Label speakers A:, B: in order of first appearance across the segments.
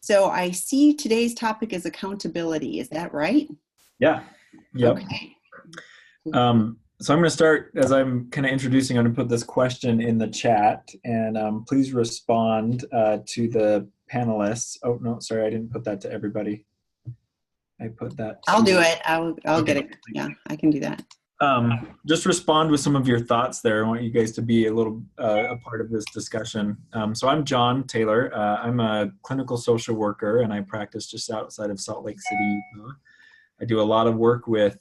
A: So I see today's topic is accountability. Is that right?
B: Yeah. Yep.
A: Okay.
B: So I'm going to start as I'm kind of introducing. I'm going to put this question in the chat, and please respond to the panelists. Oh no, sorry, I didn't put that to everybody. I put that
A: I'll do
B: to.
A: it. I'll
B: Okay.
A: get it. Yeah, I can do that.
B: Just respond with some of your thoughts there. I want you guys to be a little a part of this discussion. So I'm John Taylor. I'm a clinical social worker, and I practice just outside of Salt Lake City, Utah. I do a lot of work with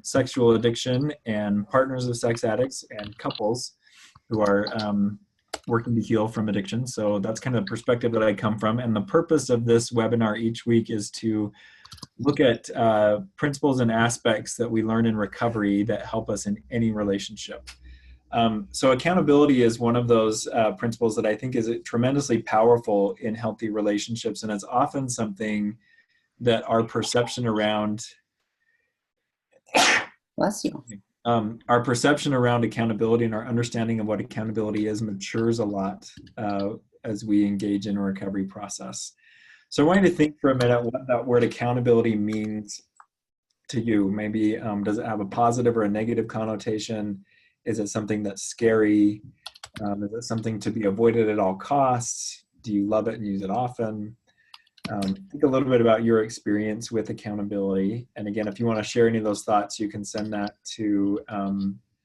B: sexual addiction and partners of sex addicts and couples who are working to heal from addiction. So that's kind of the perspective that I come from. And the purpose of this webinar each week is to look at principles and aspects that we learn in recovery that help us in any relationship. So accountability is one of those principles that I think is tremendously powerful in healthy relationships. And it's often something that our perception around
A: Bless you.
B: Our perception around accountability and our understanding of what accountability is matures a lot as we engage in a recovery process. So I want you to think for a minute what that word accountability means to you. Maybe does it have a positive or a negative connotation? Is it something that's scary? Is it something to be avoided at all costs? Do you love it and use it often? Think a little bit about your experience with accountability. And again, if you want to share any of those thoughts, you can send that to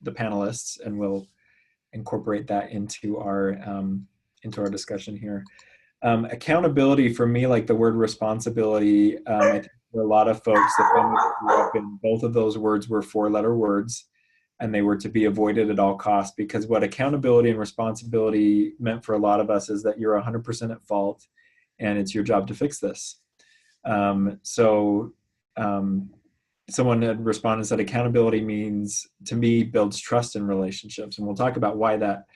B: the panelists, and we'll incorporate that into our discussion here. Accountability for me, like the word responsibility, I think for a lot of folks that when we grew up in, both of those words were four-letter words, and they were to be avoided at all costs, because what accountability and responsibility meant for a lot of us is that you're 100% at fault, and it's your job to fix this. Someone had responded and said, accountability means, to me, builds trust in relationships. And we'll talk about why that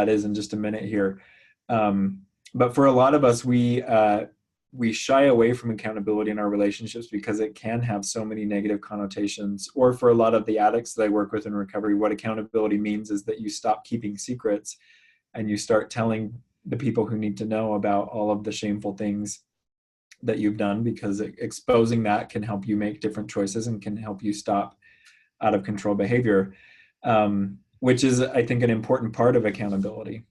B: is in just a minute here. But for a lot of us, we shy away from accountability in our relationships because it can have so many negative connotations. Or for a lot of the addicts that I work with in recovery, what accountability means is that you stop keeping secrets and you start telling the people who need to know about all of the shameful things that you've done, because exposing that can help you make different choices and can help you stop out of control behavior, which is, I think, an important part of accountability.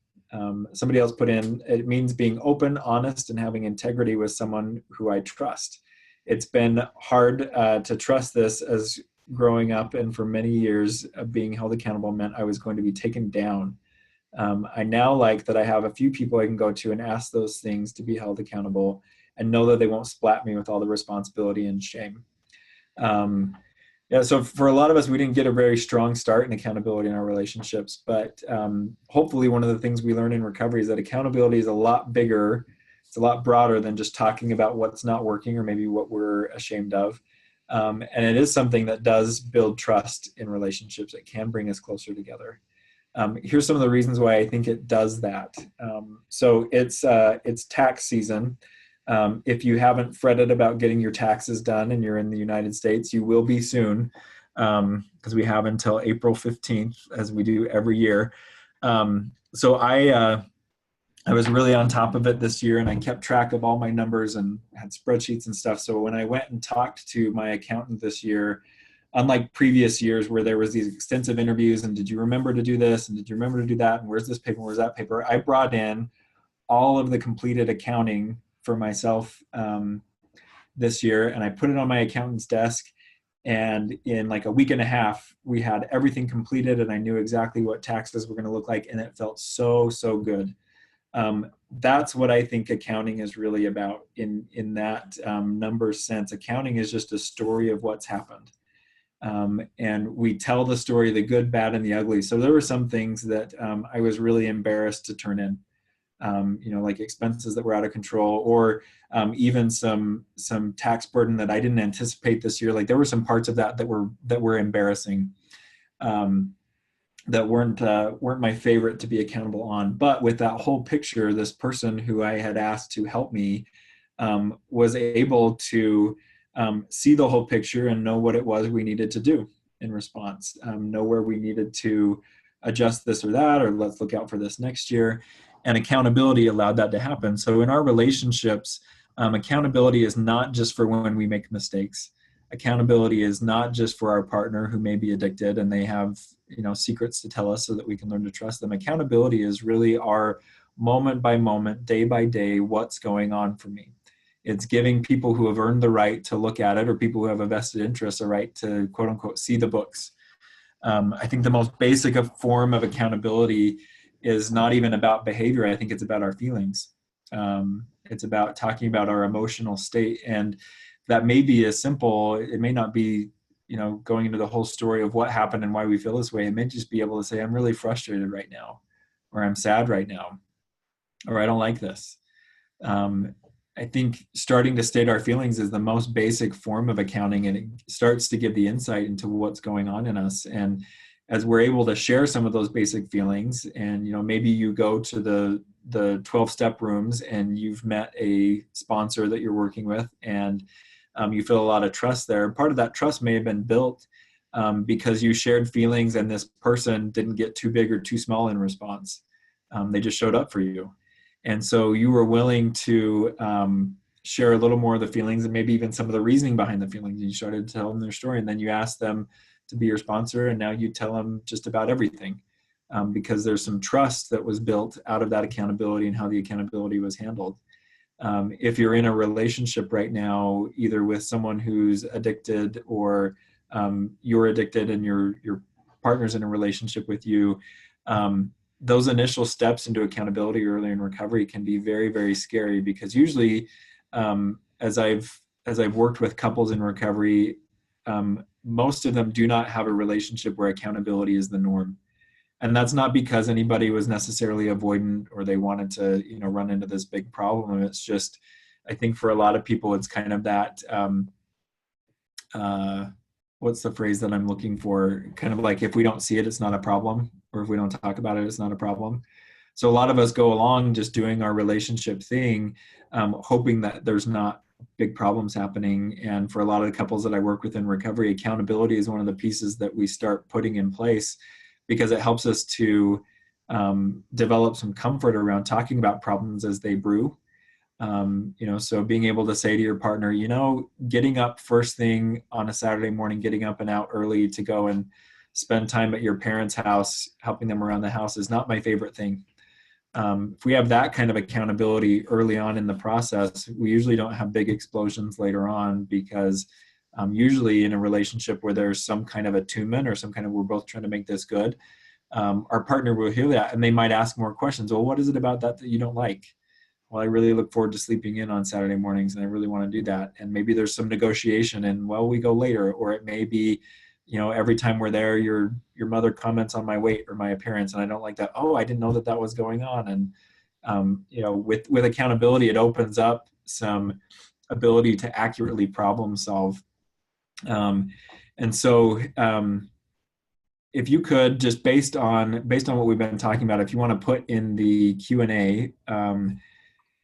B: Somebody else put in, it means being open, honest, and having integrity with someone who I trust. It's been hard to trust this, as growing up and for many years being held accountable meant I was going to be taken down. I now like that I have a few people I can go to and ask those things to be held accountable, and know that they won't splat me with all the responsibility and shame. So for a lot of us, we didn't get a very strong start in accountability in our relationships, but hopefully one of the things we learn in recovery is that accountability is a lot bigger, it's a lot broader than just talking about what's not working or maybe what we're ashamed of. And it is something that does build trust in relationships. It can bring us closer together. Here's some of the reasons why I think it does that. So it's tax season. If you haven't fretted about getting your taxes done and you're in the United States, you will be soon, because we have until April 15th, as we do every year. So I was really on top of it this year, and I kept track of all my numbers and had spreadsheets and stuff. So when I went and talked to my accountant this year, unlike previous years where there was these extensive interviews and did you remember to do this and did you remember to do that and where's this paper, where's that paper, I brought in all of the completed accounting for myself this year, and I put it on my accountant's desk, and in like a week and a half we had everything completed, and I knew exactly what taxes were going to look like, and it felt so good. That's what I think accounting is really about in that number sense. Accounting is just a story of what's happened. And we tell the story, the good, bad, and the ugly. So there were some things that I was really embarrassed to turn in, like expenses that were out of control, or even some tax burden that I didn't anticipate this year. Like there were some parts of that were embarrassing, that weren't my favorite to be accountable on. But with that whole picture, this person who I had asked to help me was able to see the whole picture and know what it was we needed to do in response, know where we needed to adjust this or that, or let's look out for this next year. And accountability allowed that to happen. So in our relationships, Accountability is not just for when we make mistakes. Accountability is not just for our partner who may be addicted and they have, secrets to tell us so that we can learn to trust them. Accountability is really our moment by moment, day by day, what's going on for me. It's giving people who have earned the right to look at it, or people who have a vested interest, a right to, quote unquote, see the books. I think the most basic form of accountability is not even about behavior. I think it's about our feelings. It's about talking about our emotional state. And that may be as simple, it may not be, going into the whole story of what happened and why we feel this way. It may just be able to say, I'm really frustrated right now, or I'm sad right now, or I don't like this. I think starting to state our feelings is the most basic form of accounting, and it starts to give the insight into what's going on in us. And as we're able to share some of those basic feelings, and maybe you go to the 12-step rooms and you've met a sponsor that you're working with, and you feel a lot of trust there. Part of that trust may have been built because you shared feelings and this person didn't get too big or too small in response. They just showed up for you. And so you were willing to share a little more of the feelings and maybe even some of the reasoning behind the feelings. You started to tell them their story, and then you asked them to be your sponsor, and now you tell them just about everything because there's some trust that was built out of that accountability and how the accountability was handled. If you're in a relationship right now, either with someone who's addicted or you're addicted and your partner's in a relationship with you, those initial steps into accountability early in recovery can be very, very scary, because usually as I've worked with couples in recovery, most of them do not have a relationship where accountability is the norm. And that's not because anybody was necessarily avoidant or they wanted to, run into this big problem. It's just, I think for a lot of people, it's kind of that, what's the phrase that I'm looking for? Kind of like, if we don't see it, it's not a problem. Or if we don't talk about it, it's not a problem. So a lot of us go along just doing our relationship thing, hoping that there's not big problems happening. And for a lot of the couples that I work with in recovery, accountability is one of the pieces that we start putting in place, because it helps us to develop some comfort around talking about problems as they brew. So being able to say to your partner, getting up first thing on a Saturday morning, getting up and out early to go and spend time at your parents' house, helping them around the house, is not my favorite thing. If we have that kind of accountability early on in the process, we usually don't have big explosions later on, because usually in a relationship where there's some kind of attunement or some kind of, we're both trying to make this good, our partner will hear that and they might ask more questions. Well, what is it about that you don't like? Well, I really look forward to sleeping in on Saturday mornings and I really want to do that. And maybe there's some negotiation and, well, we go later. Or it may be, every time we're there, your mother comments on my weight or my appearance, and I don't like that. Oh, I didn't know that was going on. And, with accountability, it opens up some ability to accurately problem solve. And so if you could, just based on what we've been talking about, if you want to put in the Q&A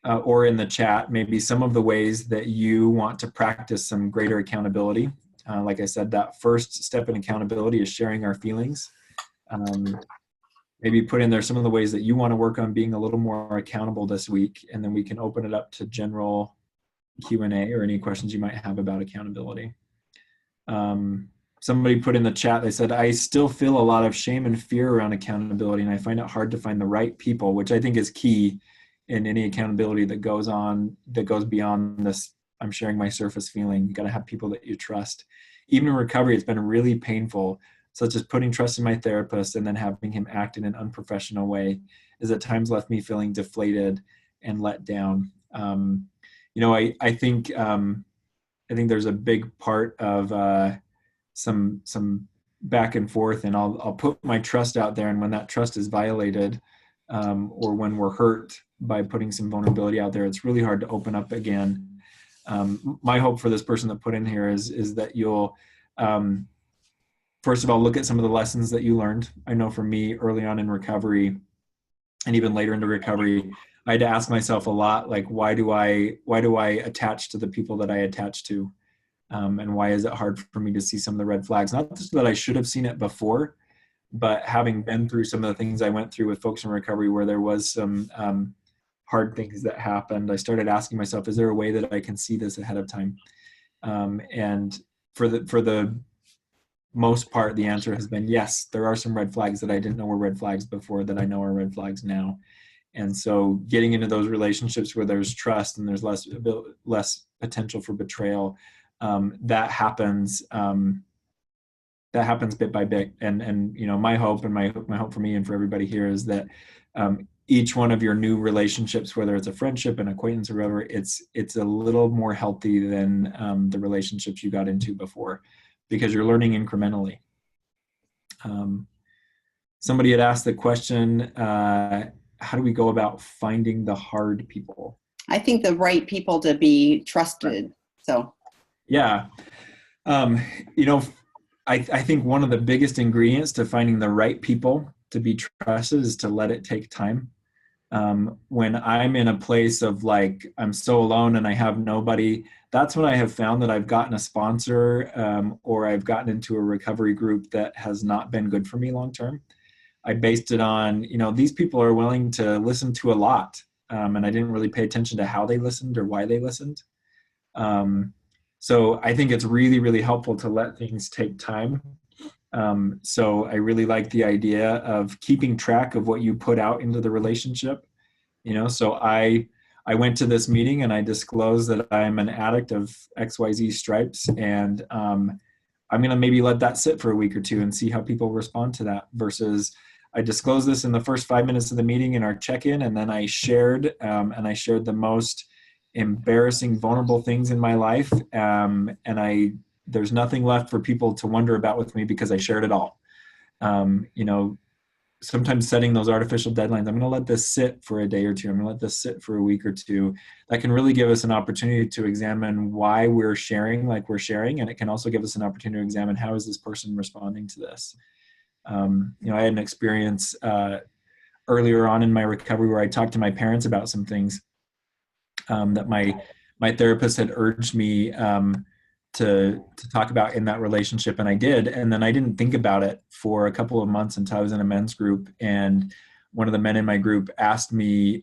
B: or in the chat, maybe some of the ways that you want to practice some greater accountability. Like I said, that first step in accountability is sharing our feelings. Maybe put in there some of the ways that you want to work on being a little more accountable this week, and then we can open it up to general Q&A or any questions you might have about accountability. Somebody put in the chat, they said, I still feel a lot of shame and fear around accountability, and I find it hard to find the right people, which I think is key in any accountability that goes beyond this, I'm sharing my surface feeling. You got to have people that you trust. Even in recovery, it's been really painful, such as putting trust in my therapist and then having him act in an unprofessional way, is at times left me feeling deflated and let down. I think there's a big part of some back and forth, and I'll put my trust out there, and when that trust is violated, or when we're hurt by putting some vulnerability out there, it's really hard to open up again. My hope for this person that put in here is that you'll first of all look at some of the lessons that you learned. I know for me, early on in recovery and even later into recovery, I had to ask myself a lot, like, why do I attach to the people that I attach to? And why is it hard for me to see some of the red flags? Not just that I should have seen it before, but having been through some of the things I went through with folks in recovery, where there was some hard things that happened, I started asking myself, is there a way that I can see this ahead of time? And for the most part, the answer has been yes. There are some red flags that I didn't know were red flags before that I know are red flags now. And so getting into those relationships where there's trust and there's less potential for betrayal, that happens bit by bit. And you know, my hope for me and for everybody here is that each one of your new relationships, whether it's a friendship, an acquaintance, or whatever, it's a little more healthy than the relationships you got into before, because you're learning incrementally. Somebody had asked the question, how do we go about finding the hard people?
A: I think the right people to be trusted. So,
B: yeah. You know, I think one of the biggest ingredients to finding the right people to be trusted is to let it take time. When I'm in a place of like, I'm so alone and I have nobody, that's when I have found that I've gotten a sponsor, or I've gotten into a recovery group that has not been good for me long term. I based it on, you know, these people are willing to listen to a lot. And I didn't really pay attention to how they listened or why they listened. So I think it's really, really helpful to let things take time. So I really like the idea of keeping track of what you put out into the relationship. You know, so I went to this meeting and I disclosed that I'm an addict of XYZ stripes, and I'm going to maybe let that sit for a week or two and see how people respond to that, versus I disclosed this in the first 5 minutes of the meeting in our check-in, and then I shared the most embarrassing, vulnerable things in my life, and there's nothing left for people to wonder about with me because I shared it all. You know, sometimes setting those artificial deadlines, I'm going to let this sit for a day or two, I'm going to let this sit for a week or two, that can really give us an opportunity to examine why we're sharing like we're sharing. And it can also give us an opportunity to examine, how is this person responding to this? You know, I had an experience earlier on in my recovery where I talked to my parents about some things that my therapist had urged me to talk about in that relationship, and I did. And then I didn't think about it for a couple of months until I was in a men's group, and one of the men in my group asked me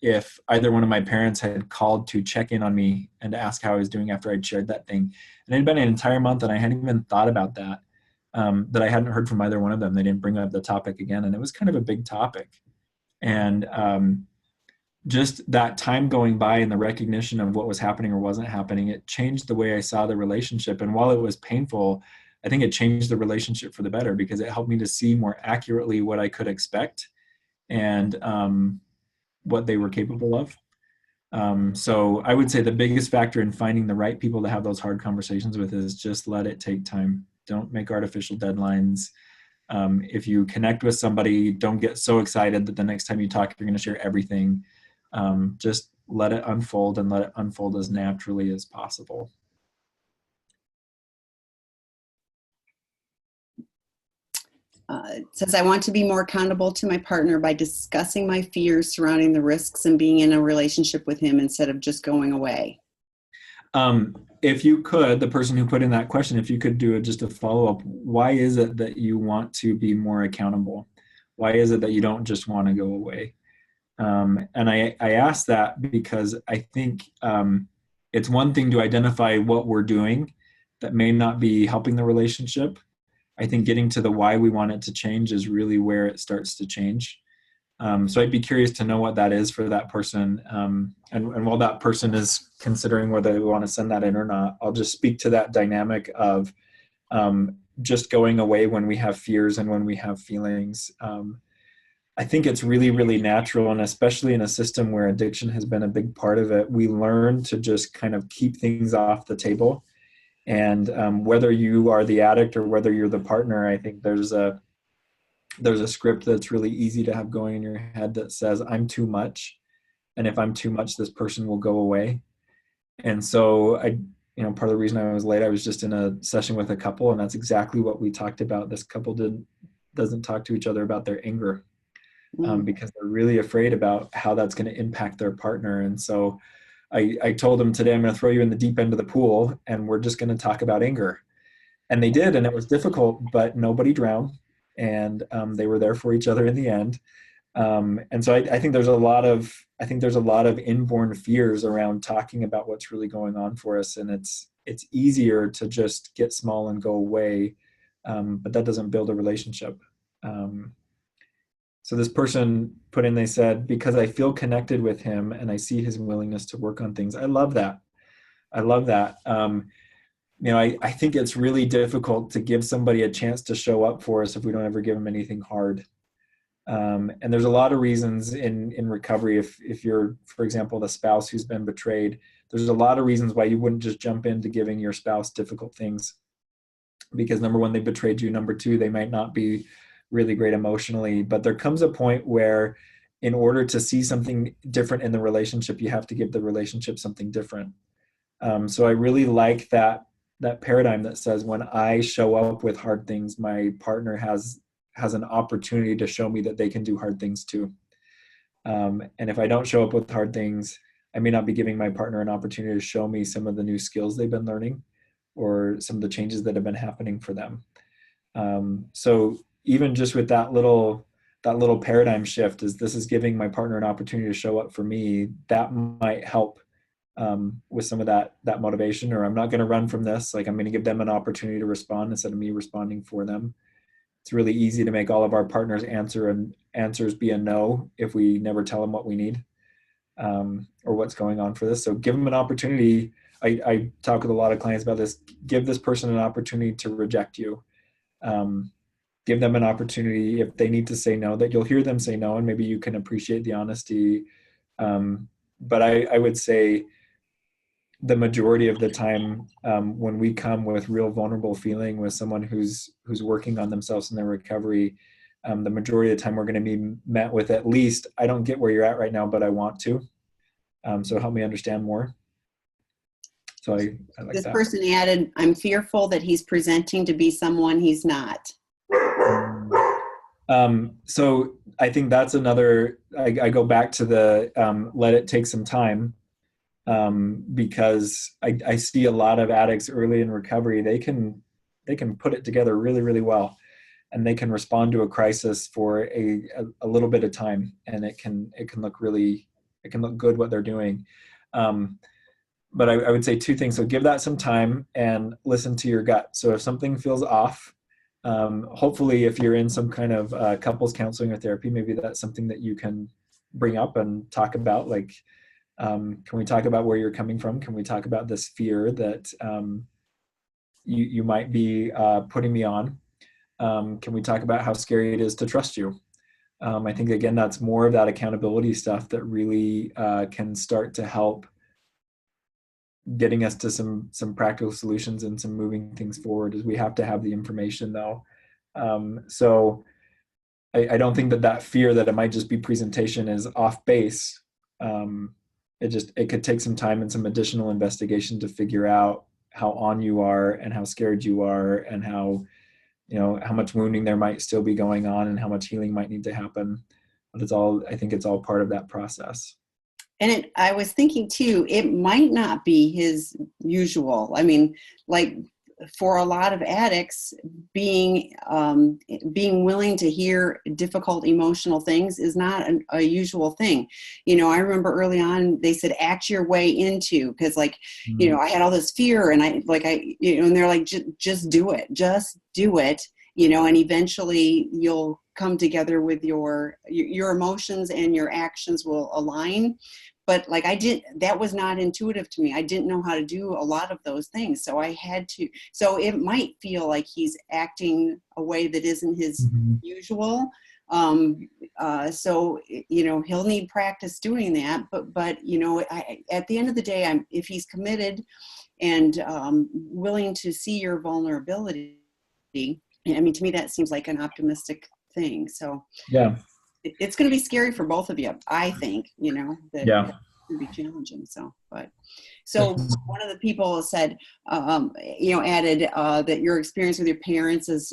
B: if either one of my parents had called to check in on me and to ask how I was doing after I'd shared that thing. And it had been an entire month and I hadn't even thought about that, that I hadn't heard from either one of them. They didn't bring up the topic again, and it was kind of a big topic. And just that time going by and the recognition of what was happening or wasn't happening, it changed the way I saw the relationship. And while it was painful, I think it changed the relationship for the better, because it helped me to see more accurately what I could expect and what they were capable of. So I would say the biggest factor in finding the right people to have those hard conversations with is just let it take time. Don't make artificial deadlines. If you connect with somebody, don't get so excited that the next time you talk, you're going to share everything. Just let it unfold, and let it unfold as naturally as possible.
A: It says, I want to be more accountable to my partner by discussing my fears surrounding the risks and being in a relationship with him instead of just going away.
B: If you could, the person who put in that question, if you could do just a follow-up, why is it that you want to be more accountable? Why is it that you don't just want to go away? And I ask that because I think it's one thing to identify what we're doing that may not be helping the relationship. I think getting to the why we want it to change is really where it starts to change. So I'd be curious to know what that is for that person. And while that person is considering whether they want to send that in or not, I'll just speak to that dynamic of just going away when we have fears and when we have feelings. I think it's really, really natural, and especially in a system where addiction has been a big part of it, we learn to just kind of keep things off the table. And whether you are the addict or whether you're the partner, I think there's a script that's really easy to have going in your head that says, I'm too much. And if I'm too much, this person will go away. And so part of the reason I was late, I was just in a session with a couple, and that's exactly what we talked about. This couple doesn't talk to each other about their anger. Because they're really afraid about how that's going to impact their partner. And so I told them today, I'm going to throw you in the deep end of the pool and we're just going to talk about anger. And they did, and it was difficult, but nobody drowned. And they were there for each other in the end. And so I think there's a lot of inborn fears around talking about what's really going on for us, and it's easier to just get small and go away, but that doesn't build a relationship. So this person put in, they said, because I feel connected with him and I see his willingness to work on things. I love that. I love that. I think it's really difficult to give somebody a chance to show up for us if we don't ever give them anything hard. And there's a lot of reasons in recovery. If you're, for example, the spouse who's been betrayed, there's a lot of reasons why you wouldn't just jump into giving your spouse difficult things. Because number one, they betrayed you. Number two, they might not be really great emotionally. But there comes a point where in order to see something different in the relationship, you have to give the relationship something different. So I really like that paradigm that says when I show up with hard things, my partner has an opportunity to show me that they can do hard things too. And if I don't show up with hard things, I may not be giving my partner an opportunity to show me some of the new skills they've been learning or some of the changes that have been happening for them. So even just with that little paradigm shift, this is giving my partner an opportunity to show up for me, that might help with some of that motivation. Or I'm not going to run from this. Like, I'm going to give them an opportunity to respond instead of me responding for them. It's really easy to make all of our partners answers be a no if we never tell them what we need or what's going on for this. So give them an opportunity. I talk with a lot of clients about this. Give this person an opportunity to reject you. Give them an opportunity if they need to say no, that you'll hear them say no, and maybe you can appreciate the honesty. But I would say the majority of the time, when we come with real vulnerable feeling with someone who's working on themselves in their recovery, the majority of the time we're going to be met with at least, I don't get where you're at right now, but I want to. So help me understand more. So I like
A: this
B: that.
A: Person added, I'm fearful that he's presenting to be someone he's not.
B: So I think that's another, I go back to the let it take some time. Because I see a lot of addicts early in recovery, they can put it together really, really well, and they can respond to a crisis for a little bit of time, and it can look good what they're doing. But I would say two things. So give that some time and listen to your gut. So if something feels off, hopefully if you're in some kind of couples counseling or therapy, maybe that's something that you can bring up and talk about. Like, can we talk about where you're coming from? Can we talk about this fear that you might be putting me on? Can we talk about how scary it is to trust you? I think, again, that's more of that accountability stuff that really can start to help getting us to some practical solutions and some moving things forward. Is we have to have the information, though. So I don't think that fear that it might just be presentation is off base. It could take some time and some additional investigation to figure out how on you are and how scared you are and how much wounding there might still be going on and how much healing might need to happen. But I think it's all part of that process.
A: And I was thinking too, it might not be his usual. I mean, like for a lot of addicts, being willing to hear difficult emotional things is not a usual thing. I remember early on they said act your way into, because like I had all this fear and and they're like just do it, and eventually you'll come together with your emotions and your actions will align. But like that was not intuitive to me. I didn't know how to do a lot of those things. So I had to, so it might feel like he's acting a way that isn't his usual. So, he'll need practice doing that, but at the end of the day, if he's committed and willing to see your vulnerability, I mean, to me, that seems like an optimistic thing. So
B: yeah.
A: It's going to be scary for both of you, I think, that
B: yeah.
A: It's going to be challenging. So one of the people said, added that your experience with your parents is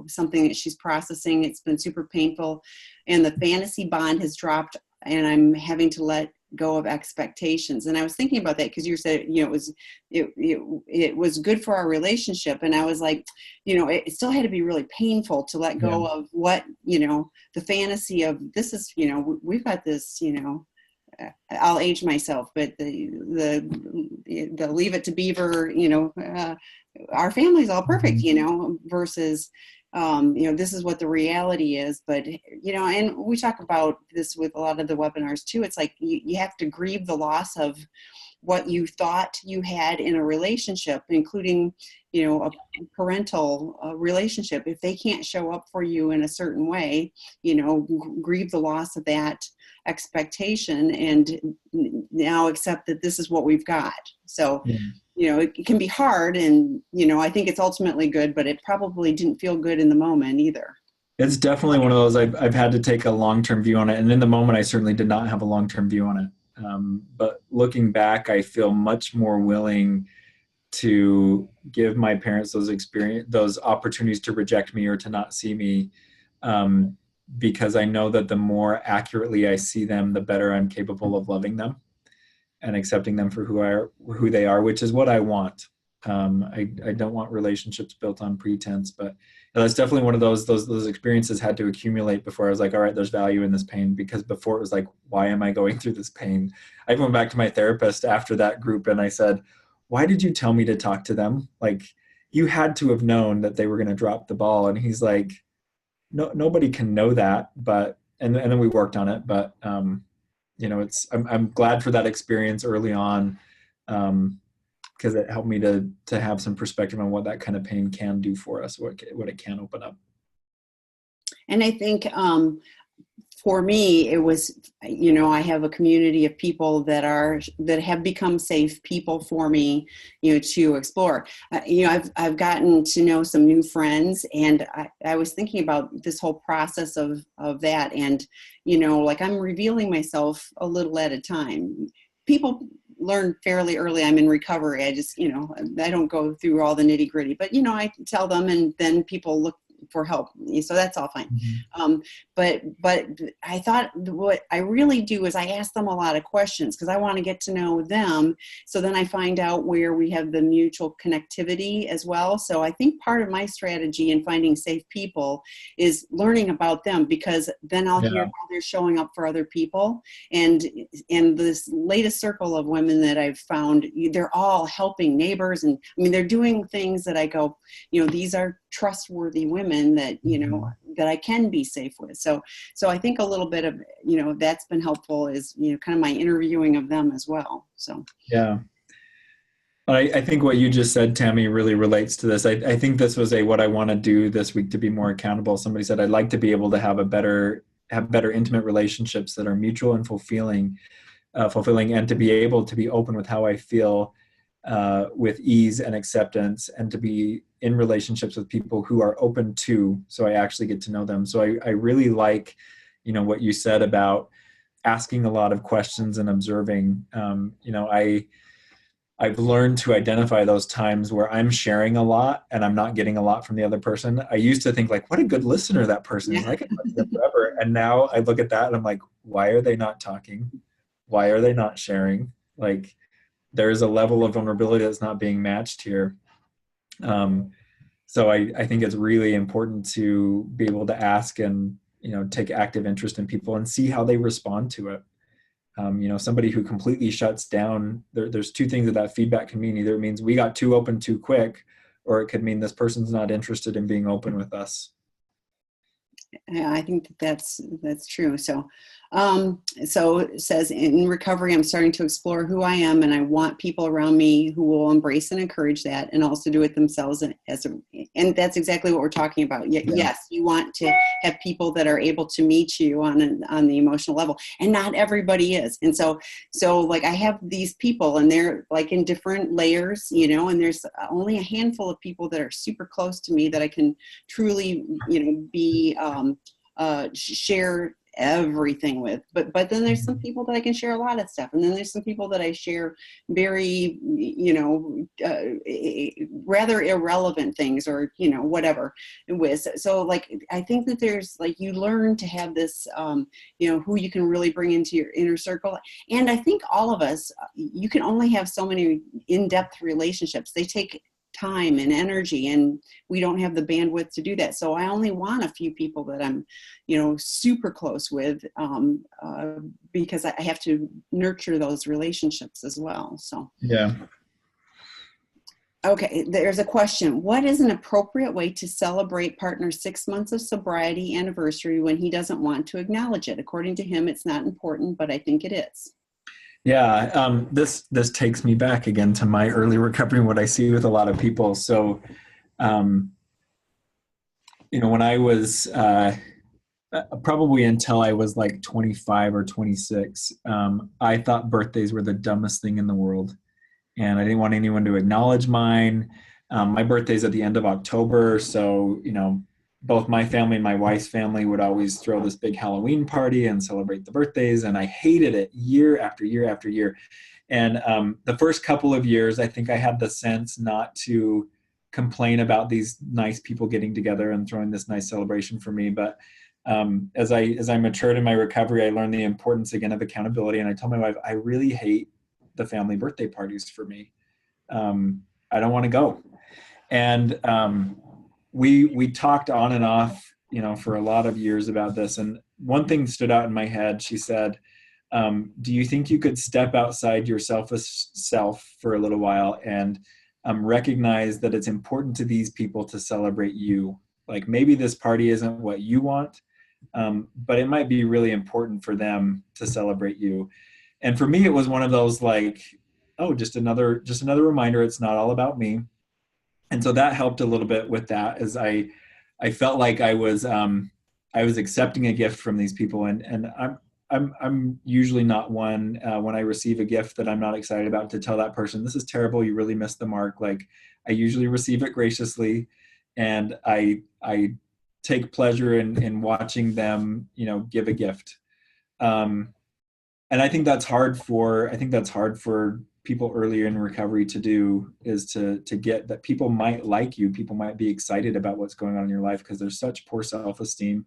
A: something that she's processing. It's been super painful and the fantasy bond has dropped and I'm having to let go of expectations. And I was thinking about that because you said, it was good for our relationship. And I was like, it still had to be really painful to let go of what, the fantasy of this is, we've got this, I'll age myself, but the Leave It to Beaver, our family's all perfect, versus, this is what the reality is. But, and we talk about this with a lot of the webinars too. It's like you have to grieve the loss of what you thought you had in a relationship, including, a parental relationship. If they can't show up for you in a certain way, grieve the loss of that expectation and now accept that this is what we've got. So, it can be hard, and, I think it's ultimately good, but it probably didn't feel good in the moment either.
B: It's definitely one of those I've had to take a long-term view on it. And in the moment, I certainly did not have a long-term view on it. But looking back, I feel much more willing to give my parents those opportunities to reject me or to not see me, because I know that the more accurately I see them, the better I'm capable of loving them and accepting them for who they are, which is what I want. I don't want relationships built on pretense, but that's definitely one of those experiences had to accumulate before I was like, all right, there's value in this pain. Because before it was like, why am I going through this pain? I went back to my therapist after that group and I said, why did you tell me to talk to them? Like, you had to have known that they were going to drop the ball. And he's like, no, nobody can know that. But, and then we worked on it, but, I'm glad for that experience early on. Because it helped me to have some perspective on what that kind of pain can do for us, what it can open up.
A: And I think for me, it was, I have a community of people that have become safe people for me, to explore. I've gotten to know some new friends, and I was thinking about this whole process of that, and like I'm revealing myself a little at a time. People learn fairly early I'm in recovery. I just, I don't go through all the nitty gritty, but, I tell them, and then people look for help. So that's all fine. Mm-hmm. But I thought what I really do is I ask them a lot of questions because I want to get to know them. So then I find out where we have the mutual connectivity as well. So I think part of my strategy in finding safe people is learning about them, because then I'll hear how they're showing up for other people. And this latest circle of women that I've found, they're all helping neighbors. And I mean, they're doing things that I go, these are trustworthy women that, that I can be safe with. So I think a little bit of, that's been helpful is, kind of my interviewing of them as well. So,
B: yeah. I think what you just said, Tammy, really relates to this. I think this was what I want to do this week to be more accountable. Somebody said, I'd like to be able to have better intimate relationships that are mutual and fulfilling, and to be able to be open with how I feel, with ease and acceptance, and to be in relationships with people who are open to, so I actually get to know them. So I really like, what you said about asking a lot of questions and observing. I've learned to identify those times where I'm sharing a lot and I'm not getting a lot from the other person. I used to think like, what a good listener that person is. I could listen to them forever. And now I look at that and I'm like, why are they not talking? Why are they not sharing? Like, there's a level of vulnerability that's not being matched here. So I think it's really important to be able to ask and, take active interest in people and see how they respond to it. Somebody who completely shuts down, there's two things that feedback can mean. Either it means we got too open too quick, or it could mean this person's not interested in being open with us.
A: Yeah, I think that's true. So it says, in recovery, I'm starting to explore who I am, and I want people around me who will embrace and encourage that, and also do it themselves. And that's exactly what we're talking about. Yes, you want to have people that are able to meet you on the emotional level, and not everybody is. And so like I have these people, and they're like in different layers, and there's only a handful of people that are super close to me that I can truly, be share everything with, but then there's some people that I can share a lot of stuff, and then there's some people that I share very, rather irrelevant things, or whatever with. So like I think that there's like, you learn to have this, who you can really bring into your inner circle. And I think all of us, you can only have so many in-depth relationships. They take time and energy, and we don't have the bandwidth to do that. So I only want a few people that I'm super close with, because I have to nurture those relationships as well. So
B: yeah.
A: Okay, there's a question. What is an appropriate way to celebrate partner's 6 months of sobriety anniversary when he doesn't want to acknowledge it? According to him, it's not important, but I think it is.
B: Yeah, this takes me back again to my early recovery and what I see with a lot of people. So, when I was probably until I was like 25 or 26, I thought birthdays were the dumbest thing in the world, and I didn't want anyone to acknowledge mine. My birthday's at the end of October, so both my family and my wife's family would always throw this big Halloween party and celebrate the birthdays. And I hated it year after year after year. And the first couple of years, I think I had the sense not to complain about these nice people getting together and throwing this nice celebration for me. But as I matured in my recovery, I learned the importance again of accountability. And I told my wife, I really hate the family birthday parties for me. I don't want to go. And we talked on and off, for a lot of years about this. And one thing stood out in my head. She said, do you think you could step outside your selfish self for a little while and recognize that it's important to these people to celebrate you? Like maybe this party isn't what you want, but it might be really important for them to celebrate you. And for me, it was one of those like, oh, just another reminder. It's not all about me. And so that helped a little bit with that, as I felt like I was accepting a gift from these people, and I'm usually not one when I receive a gift that I'm not excited about to tell that person, this is terrible, you really missed the mark. Like I usually receive it graciously, and I take pleasure in watching them, give a gift. And I think that's hard for people earlier in recovery to do, is to get that people might like you, people might be excited about what's going on in your life, because there's such poor self-esteem,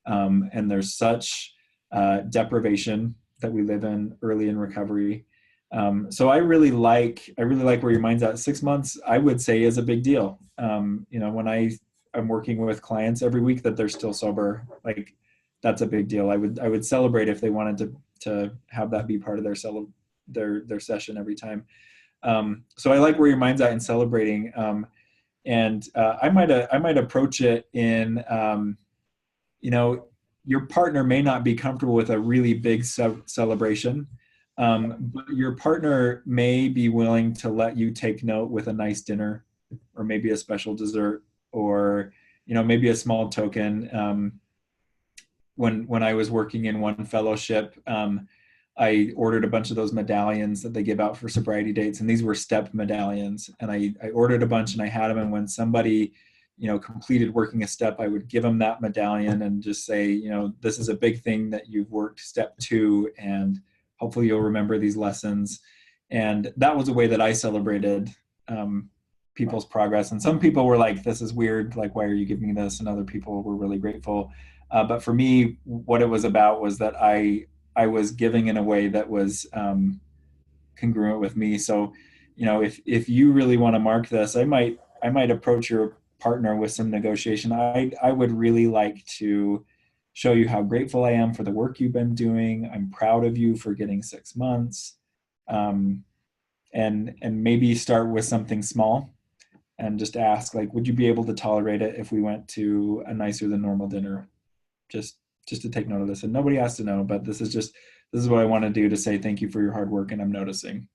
B: and there's such deprivation that we live in early in recovery. So I really like where your mind's at. 6 months, I would say, is a big deal. When I'm working with clients every week that they're still sober, like that's a big deal. I would celebrate if they wanted to have that be part of their session every time. So I like where your mind's at in celebrating. And I might approach it in, your partner may not be comfortable with a really big celebration, but your partner may be willing to let you take note with a nice dinner, or maybe a special dessert, or maybe a small token. When I was working in one fellowship, I ordered a bunch of those medallions that they give out for sobriety dates, and these were step medallions. And I ordered a bunch and I had them. And when somebody, completed working a step, I would give them that medallion and just say, this is a big thing that you've worked step 2, and hopefully you'll remember these lessons. And that was a way that I celebrated people's progress. And some people were like, this is weird. Like, why are you giving me this? And other people were really grateful. But for me, what it was about was that I was giving in a way that was congruent with me. So, if you really want to mark this, I might approach your partner with some negotiation. I would really like to show you how grateful I am for the work you've been doing. I'm proud of you for getting 6 months, and maybe start with something small, and just ask, like, would you be able to tolerate it if we went to a nicer than normal dinner? Just to take note of this. And nobody has to know, but this is what I want to do to say thank you for your hard work, and I'm noticing.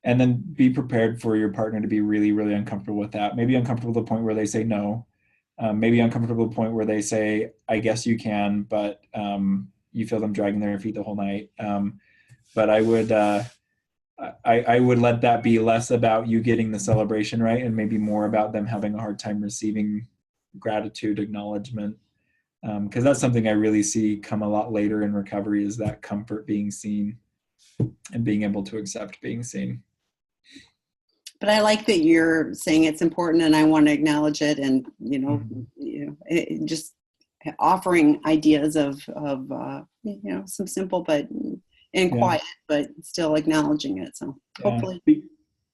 B: And then be prepared for your partner to be really, really uncomfortable with that. Maybe uncomfortable to the point where they say no. Maybe uncomfortable to the point where they say, I guess you can, but you feel them dragging their feet the whole night. But I would let that be less about you getting the celebration right, and maybe more about them having a hard time receiving gratitude, acknowledgement, Because that's something I really see come a lot later in recovery, is that comfort being seen and being able to accept being seen.
A: But I like that you're saying it's important, and I want to acknowledge it, and just offering ideas of some simple but quiet, but still acknowledging it. So hopefully.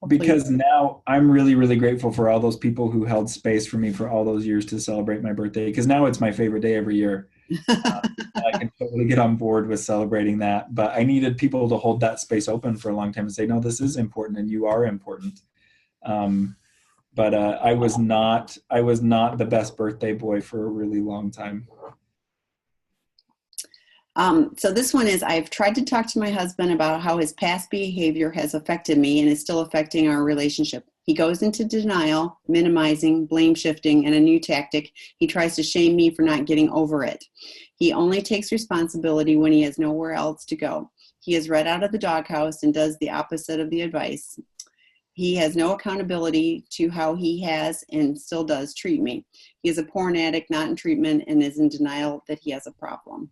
B: Because now I'm really, really grateful for all those people who held space for me for all those years to celebrate my birthday, because now it's my favorite day every year. I can totally get on board with celebrating that. But I needed people to hold that space open for a long time and say, no, this is important and you are important. But I was not the best birthday boy for a really long time.
A: So this one is, I've tried to talk to my husband about how his past behavior has affected me and is still affecting our relationship. He goes into denial, minimizing, blame shifting, and a new tactic. He tries to shame me for not getting over it. He only takes responsibility when he has nowhere else to go. He is read out of the doghouse and does the opposite of the advice. He has no accountability to how he has and still does treat me. He is a porn addict, not in treatment, and is in denial that he has a problem.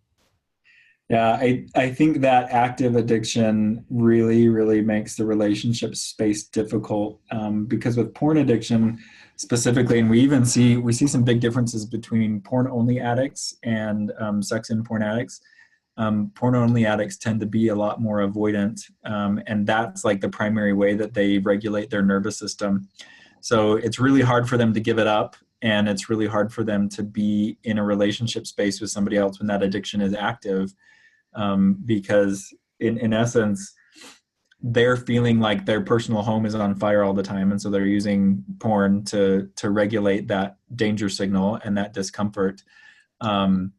B: Yeah, I think that active addiction really, really makes the relationship space difficult, because with porn addiction specifically, and we see some big differences between porn-only addicts and sex and porn addicts. Porn-only addicts tend to be a lot more avoidant, and that's like the primary way that they regulate their nervous system. So it's really hard for them to give it up, and it's really hard for them to be in a relationship space with somebody else when that addiction is active. Because in essence, they're feeling like their personal home is on fire all the time. And so they're using porn to regulate that danger signal and that discomfort. But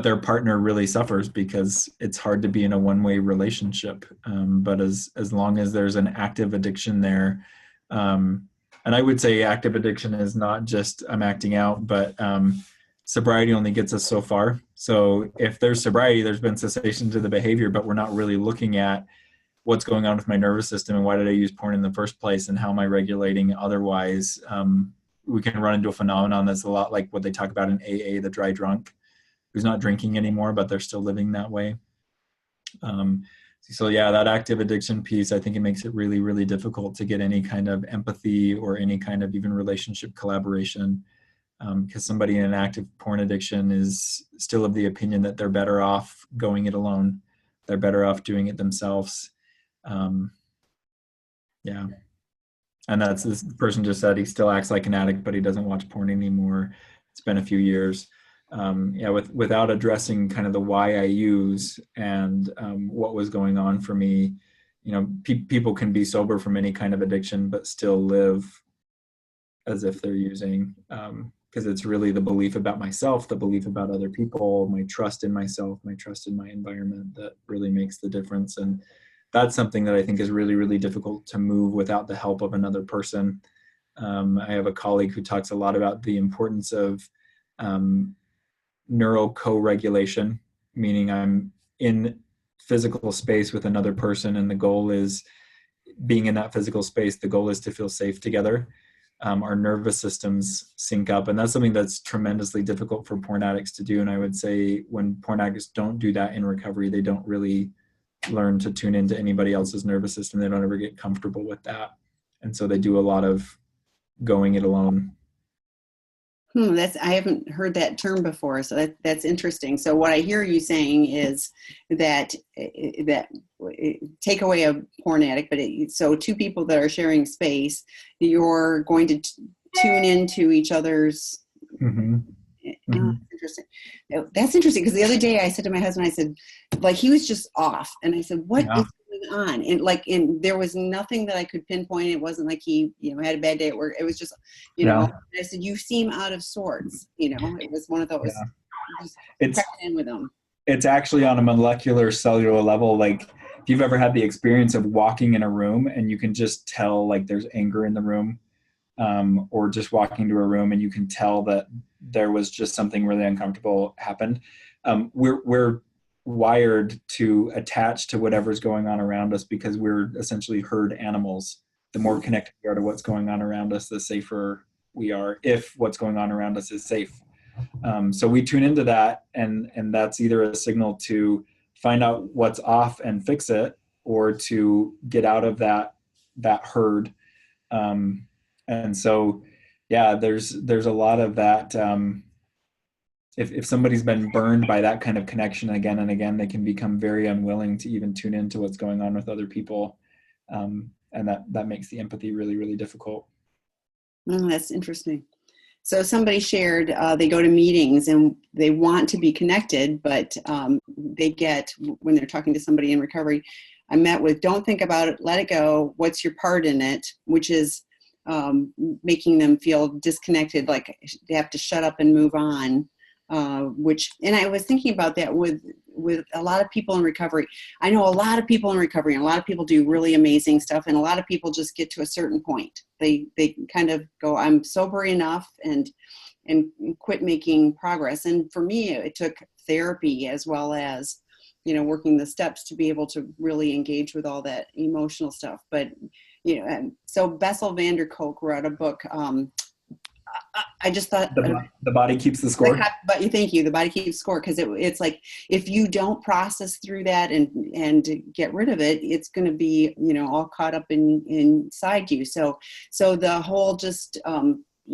B: their partner really suffers because it's hard to be in a one-way relationship. But as long as there's an active addiction there, and I would say active addiction is not just I'm acting out, but sobriety only gets us so far. So if there's sobriety, there's been cessation to the behavior, but we're not really looking at what's going on with my nervous system and why did I use porn in the first place and how am I regulating otherwise. We can run into a phenomenon that's a lot like what they talk about in AA, the dry drunk, who's not drinking anymore, but they're still living that way. So yeah, that active addiction piece, I think it makes it really, really difficult to get any kind of empathy or any kind of even relationship collaboration. Because somebody in an active porn addiction is still of the opinion that they're better off going it alone. They're better off doing it themselves. Yeah. And that's, this person just said he still acts like an addict, but he doesn't watch porn anymore. It's been a few years. Without addressing kind of the why I use and what was going on for me, people can be sober from any kind of addiction, but still live as if they're using, because it's really the belief about myself, the belief about other people, my trust in myself, my trust in my environment that really makes the difference. And that's something that I think is really, really difficult to move without the help of another person. I have a colleague who talks a lot about the importance of neural co-regulation, meaning I'm in physical space with another person and the goal is being in that physical space. The goal is to feel safe together. Our nervous systems sync up. And that's something that's tremendously difficult for porn addicts to do. And I would say when porn addicts don't do that in recovery, they don't really learn to tune into anybody else's nervous system. They don't ever get comfortable with that. And so they do a lot of going it alone.
A: I haven't heard that term before, so that's interesting. So what I hear you saying is that take away a porn addict, so two people that are sharing space, you're going to tune into each other's.
B: Mm-hmm.
A: Mm-hmm. Interesting. That's interesting because the other day I said to my husband, I said, like he was just off, and I said, "What is going on?" And there was nothing that I could pinpoint. It wasn't like he, had a bad day at work. It was just, I said, "You seem out of sorts." It was one of those.
B: Yeah.
A: Just checking in with them.
B: It's actually on a molecular cellular level. Like if you've ever had the experience of walking in a room and you can just tell like there's anger in the room, or just walking to a room and you can tell that there was just something really uncomfortable happened. We're wired to attach to whatever's going on around us because we're essentially herd animals. The more connected we are to what's going on around us, the safer we are if what's going on around us is safe. So we tune into that, and that's either a signal to find out what's off and fix it, or to get out of that herd. And so, yeah, there's a lot of that. If somebody's been burned by that kind of connection again and again, they can become very unwilling to even tune into what's going on with other people. And that makes the empathy really, really difficult.
A: That's interesting. So somebody shared they go to meetings and they want to be connected, but they get, when they're talking to somebody in recovery, I met with, don't think about it, let it go. What's your part in it? Which is making them feel disconnected, like they have to shut up and move on. And I was thinking about that with a lot of people in recovery. I know a lot of people in recovery, and a lot of people do really amazing stuff, and a lot of people just get to a certain point. They kind of go, I'm sober enough, and quit making progress. And for me, it took therapy as well as, working the steps to be able to really engage with all that emotional stuff. But, so Bessel van der Kolk wrote a book. I just thought
B: the body keeps the score.
A: But thank you. The body keeps score, because it's like, if you don't process through that and get rid of it, it's going to be all caught up inside you. So the whole just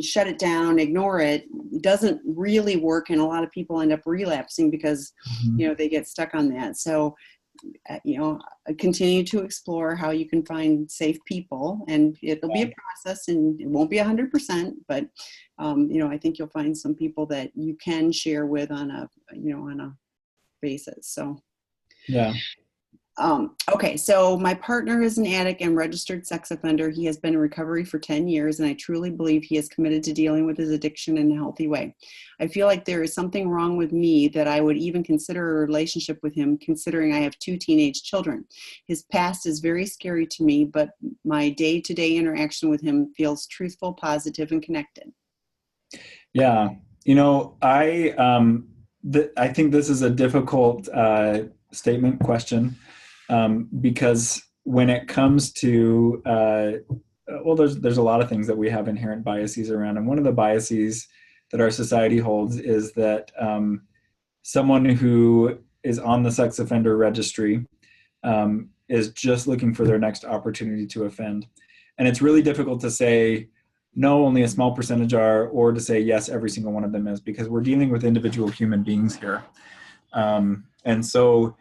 A: shut it down, ignore it, doesn't really work, and a lot of people end up relapsing because they get stuck on that. So continue to explore how you can find safe people, and it'll be a process, and it won't be 100%, but I think you'll find some people that you can share with on a basis. So
B: yeah.
A: Okay, so my partner is an addict and registered sex offender. He has been in recovery for 10 years, and I truly believe he is committed to dealing with his addiction in a healthy way. I feel like there is something wrong with me that I would even consider a relationship with him, considering I have 2 teenage children. His past is very scary to me, but my day-to-day interaction with him feels truthful, positive, and connected.
B: Yeah, I think this is a difficult question. Because when it comes to, there's a lot of things that we have inherent biases around. And one of the biases that our society holds is that someone who is on the sex offender registry is just looking for their next opportunity to offend. And it's really difficult to say, no, only a small percentage are, or to say, yes, every single one of them is, because we're dealing with individual human beings here. And so,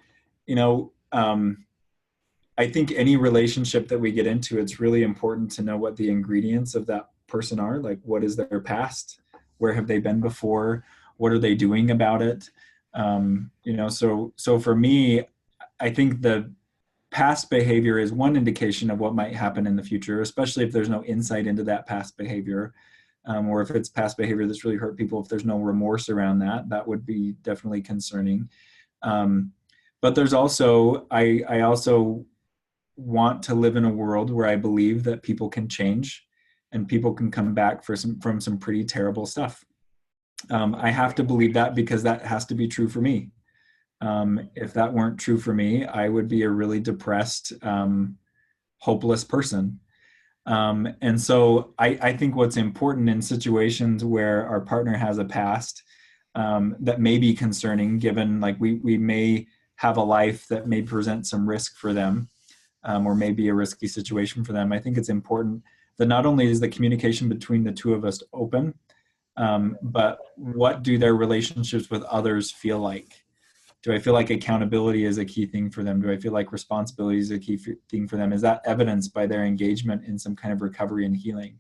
B: I think any relationship that we get into, it's really important to know what the ingredients of that person are. Like, what is their past? Where have they been before? What are they doing about it? So for me, I think the past behavior is one indication of what might happen in the future, especially if there's no insight into that past behavior, or if it's past behavior that's really hurt people. If there's no remorse around that, that would be definitely concerning. But there's also, I also want to live in a world where I believe that people can change and people can come back from some pretty terrible stuff. I have to believe that, because that has to be true for me. If that weren't true for me, I would be a really depressed, hopeless person. And so I think what's important in situations where our partner has a past that may be concerning, given like we may have a life that may present some risk for them, or may be a risky situation for them. I think it's important that not only is the communication between the two of us open, but what do their relationships with others feel like? Do I feel like accountability is a key thing for them? Do I feel like responsibility is a key thing for them? Is that evidenced by their engagement in some kind of recovery and healing?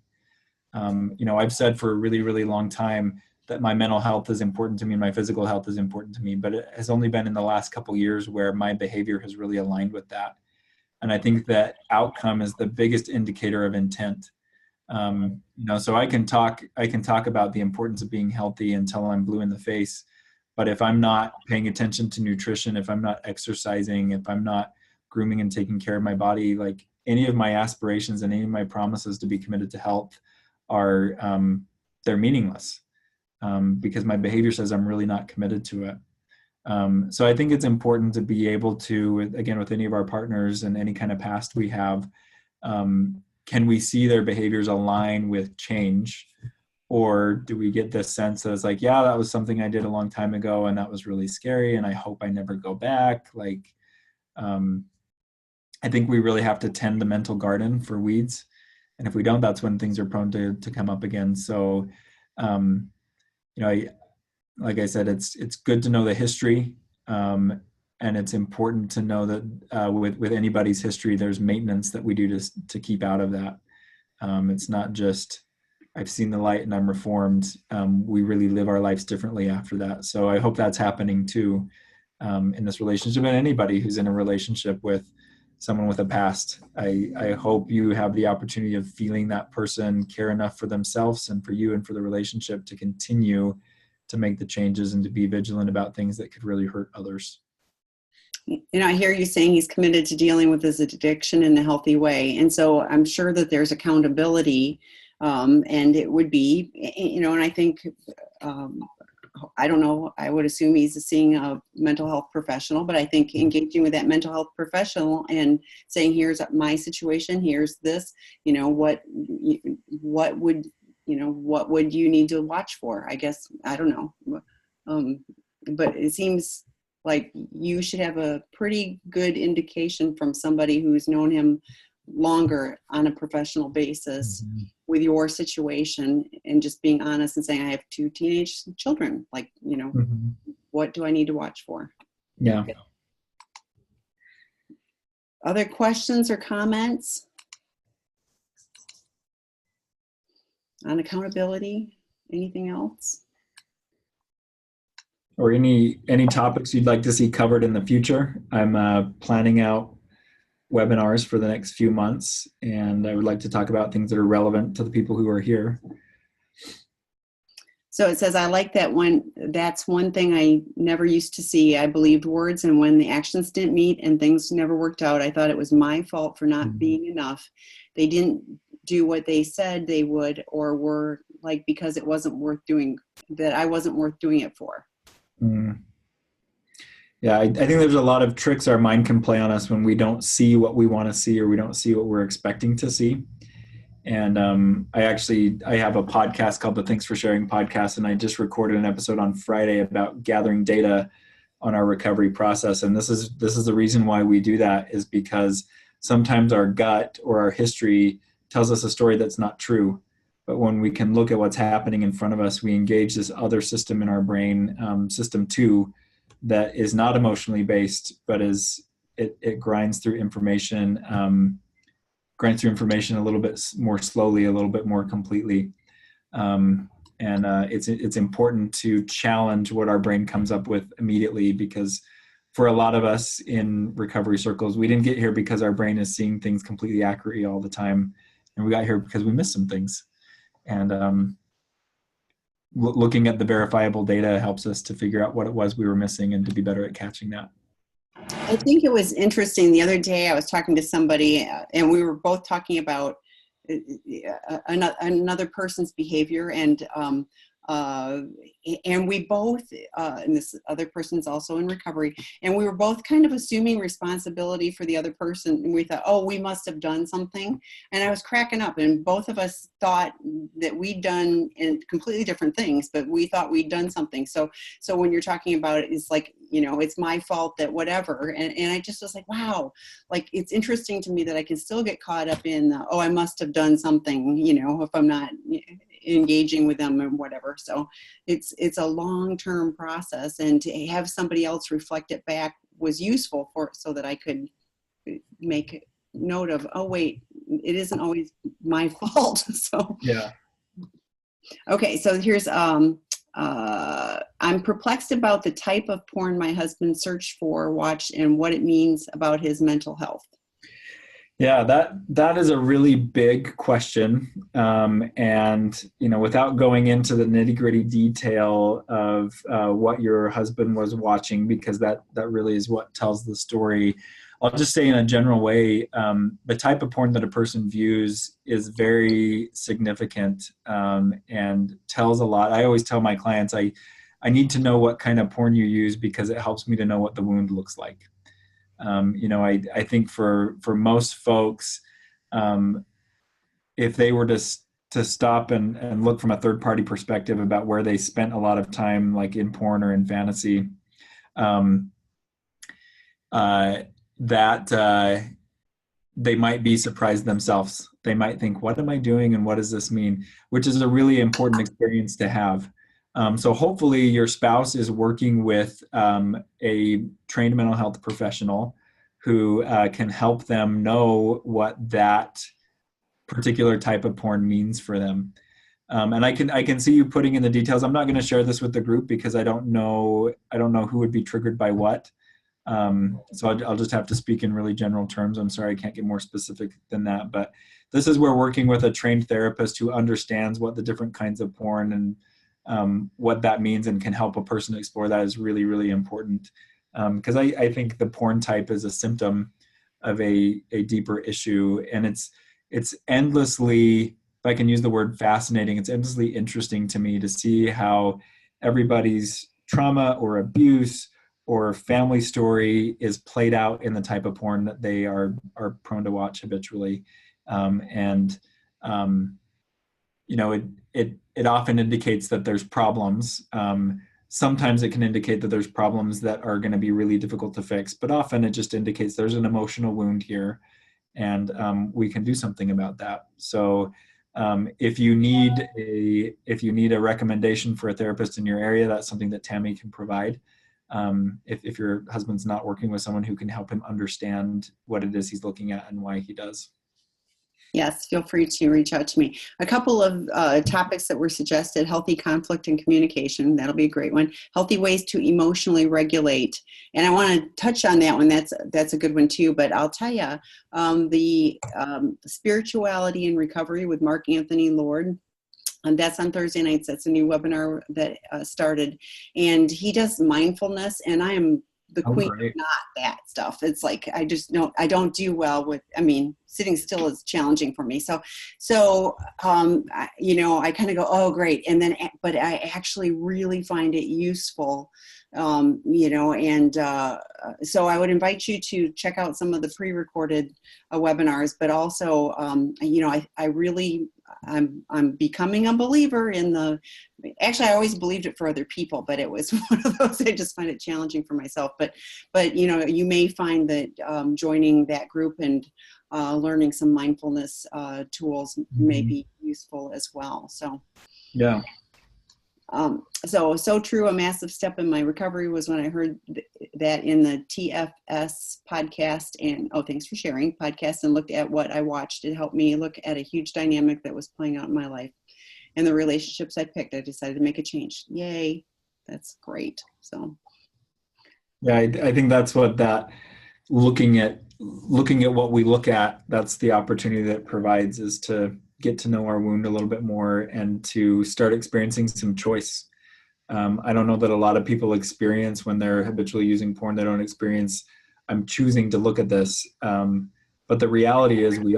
B: I've said for a really, really long time that my mental health is important to me and my physical health is important to me, but it has only been in the last couple of years where my behavior has really aligned with that. And I think that outcome is the biggest indicator of intent. So I can talk about the importance of being healthy until I'm blue in the face. But if I'm not paying attention to nutrition, if I'm not exercising, if I'm not grooming and taking care of my body, like any of my aspirations and any of my promises to be committed to health are, they're meaningless, because my behavior says I'm really not committed to it. So I think it's important to be able to, again, with any of our partners and any kind of past we have, can we see their behaviors align with change? Or do we get this sense that it's like, yeah, that was something I did a long time ago and that was really scary and I hope I never go back. Like, I think we really have to tend the mental garden for weeds. And if we don't, that's when things are prone to come up again. So, um, like I said, it's good to know the history. And it's important to know that with anybody's history, there's maintenance that we do to keep out of that. It's not just, I've seen the light and I'm reformed. We really live our lives differently after that. So I hope that's happening too in this relationship, and anybody who's in a relationship with someone with a past. I hope you have the opportunity of feeling that person care enough for themselves and for you and for the relationship to continue to make the changes and to be vigilant about things that could really hurt others.
A: I hear you saying he's committed to dealing with his addiction in a healthy way. And so I'm sure that there's accountability, and it would be, and I think, I don't know, I would assume he's seeing a mental health professional, but I think engaging with that mental health professional and saying, here's my situation, here's this, what would you need to watch for? I guess, I don't know. But it seems like you should have a pretty good indication from somebody who's known him longer on a professional basis with your situation, and just being honest and saying, I have 2 teenage children. Like, what do I need to watch for?
B: Yeah.
A: Other questions or comments on accountability? Anything else?
B: Or any topics you'd like to see covered in the future? I'm planning out webinars for the next few months, and I would like to talk about things that are relevant to the people who are here.
A: So it says, I like that one. That's one thing I never used to see. I believed words, and when the actions didn't meet and things never worked out, I thought it was my fault for not being enough. They didn't do what they said they would, or were like, because it wasn't worth doing, that I wasn't worth doing it for.
B: Yeah, I think there's a lot of tricks our mind can play on us when we don't see what we want to see, or we don't see what we're expecting to see. And I have a podcast called the Thanks for Sharing podcast, and I just recorded an episode on Friday about gathering data on our recovery process. And this is the reason why we do that, is because sometimes our gut or our history tells us a story that's not true. But when we can look at what's happening in front of us, we engage this other system in our brain, system 2, that is not emotionally based, but it grinds through information, a little bit more slowly, a little bit more completely. It's important to challenge what our brain comes up with immediately, because for a lot of us in recovery circles, we didn't get here because our brain is seeing things completely accurately all the time. And we got here because we missed some things. And looking at the verifiable data helps us to figure out what it was we were missing and to be better at catching that.
A: I think it was interesting. The other day I was talking to somebody, and we were both talking about another person's behavior, and we both, and this other person's also in recovery, and we were both kind of assuming responsibility for the other person. And we thought, oh, we must have done something. And I was cracking up, and both of us thought that we'd done completely different things, but we thought we'd done something. So when you're talking about it, it's like, it's my fault that whatever. And I just was like, wow, like, it's interesting to me that I can still get caught up in, I must have done something, if I'm not engaging with them and whatever. So it's a long-term process, and to have somebody else reflect it back was useful so that I could make note of, oh wait, it isn't always my fault. So
B: yeah.
A: Okay, so here's I'm perplexed about the type of porn my husband searched for, watched, and what it means about his mental health.
B: Yeah, that is a really big question. And, without going into the nitty-gritty detail of what your husband was watching, because that really is what tells the story, I'll just say in a general way, the type of porn that a person views is very significant and tells a lot. I always tell my clients, I need to know what kind of porn you use, because it helps me to know what the wound looks like. I think for most folks, if they were to to stop and look from a third party perspective about where they spent a lot of time, like in porn or in fantasy, um, that they might be surprised themselves. They might think, what am I doing and what does this mean? Which is a really important experience to have. So hopefully your spouse is working with a trained mental health professional who can help them know what that particular type of porn means for them. And I can see you putting in the details. I'm not going to share this with the group because I don't know who would be triggered by what. So I'll just have to speak in really general terms. I'm sorry, I can't get more specific than that. But this is where working with a trained therapist who understands what the different kinds of porn and what that means and can help a person explore that is really, really important. Because I think the porn type is a symptom of a deeper issue. And it's endlessly, if I can use the word fascinating, it's endlessly interesting to me to see how everybody's trauma or abuse or family story is played out in the type of porn that they are prone to watch habitually. You know, it often indicates that there's problems. Sometimes it can indicate that there's problems that are going to be really difficult to fix, but often it just indicates there's an emotional wound here, and we can do something about that. So if you need a recommendation for a therapist in your area, that's something that Tammy can provide. If your husband's not working with someone who can help him understand what it is he's looking at and why he does.
A: Yes, feel free to reach out to me. A couple of topics that were suggested: healthy conflict and communication. That'll be a great one. Healthy ways to emotionally regulate. And I want to touch on that one. That's a good one too. But I'll tell you, the spirituality and recovery with Mark Anthony Lord. And that's on Thursday nights. That's a new webinar that started. And he does mindfulness, and I am the queen of not that stuff. It's like, I don't do well with, sitting still is challenging for me. So I kind of go, oh, great. And then, but I actually really find it useful. So I would invite you to check out some of the pre-recorded webinars, but also, I'm becoming a believer in actually I always believed it for other people, but it was one of those, I just find it challenging for myself. But you may find that joining that group and learning some mindfulness tools may be useful as well. So
B: yeah.
A: So true. A massive step in my recovery was when I heard that in the TFS podcast, and thanks for sharing podcast, and looked at what I watched. It helped me look at a huge dynamic that was playing out in my life and the relationships I picked. I decided to make a change. Yay. That's great. So.
B: Yeah, I think that's what that looking at what we look at, that's the opportunity that it provides, is to get to know our wound a little bit more and to start experiencing some choice. I don't know that a lot of people experience when they're habitually using porn, they don't experience, I'm choosing to look at this. But the reality is we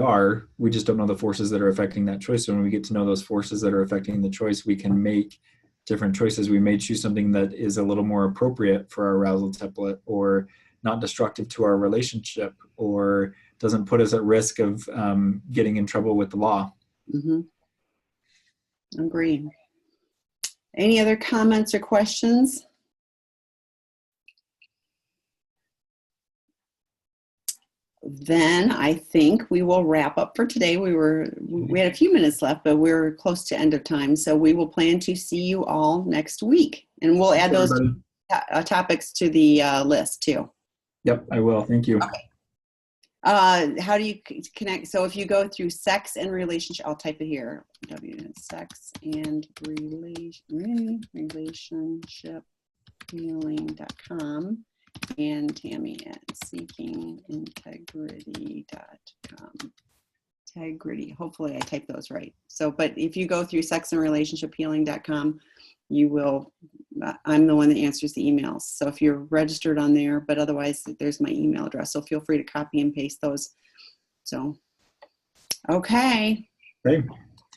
B: just don't know the forces that are affecting that choice. So when we get to know those forces that are affecting the choice, we can make different choices. We may choose something that is a little more appropriate for our arousal template, or not destructive to our relationship, or doesn't put us at risk of getting in trouble with the law.
A: Mm-hmm. Agreed. Any other comments or questions? Then I think we will wrap up for today. We had a few minutes left, but we're close to end of time. So we will plan to see you all next week, and we'll add those topics to the list too.
B: Yep, I will. Thank you.
A: Okay. How do you connect? So if you go through sex and relationship, I'll type it here. Sex and relationship healing.com and Tammy at seekingintegrity.com. Integrity. Hopefully I typed those right. So, but if you go through sexandrelationshiphealing.com, you will, I'm the one that answers the emails. So if you're registered on there, but otherwise there's my email address. So feel free to copy and paste those. So, okay.
B: Great.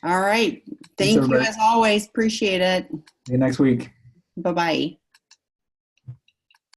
A: All right. Thank you as always. Appreciate it.
B: See you next week.
A: Bye-bye.